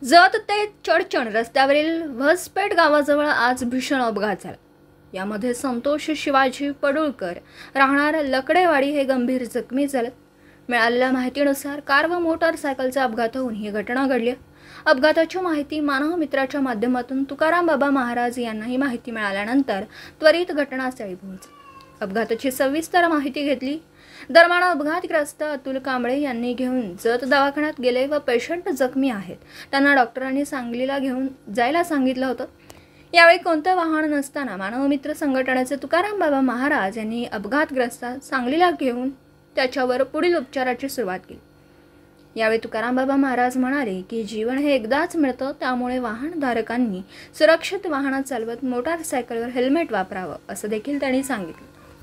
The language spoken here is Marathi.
जत ते चडचण रस्त्यावरील वसपेठ गावाजवळ आज भीषण अपघात झाला। यामध्ये संतोष शिवाजी पडुळकर राहणार लकडेवाडी हे गंभीर जखमी झाले। मिळालेल्या माहितीनुसार कार व मोटारसायकलचा अपघात होऊन ही घटना घडली। अपघाताची माहिती मानव मित्राच्या माध्यमातून तुकाराम बाबा महाराज यांना ही माहिती मिळाल्यानंतर त्वरित घटनास्थळी पोहोचले। अपघाताची सविस्तर माहिती घेतली। दरम्यान अपघातग्रस्त अतुल कांबळे यांनी घेऊन जत दवाखान्यात गेले व पेशंट जखमी आहेत, त्यांना डॉक्टरांनी सांगलीला घेऊन जायला सांगितलं होतं। यावेळी कोणतं वाहन नसताना मानव मित्र संघटनेचे तुकाराम बाबा महाराज यांनी अपघातग्रस्त सांगलीला घेऊन त्याच्यावर पुढील उपचाराची सुरुवात केली। यावेळी तुकाराम बाबा महाराज म्हणाले की जीवन हे एकदाच मिळतं, त्यामुळे वाहनधारकांनी सुरक्षित वाहन चालवत मोटारसायकलवर हेल्मेट वापरावं असं देखील त्यांनी सांगितलं।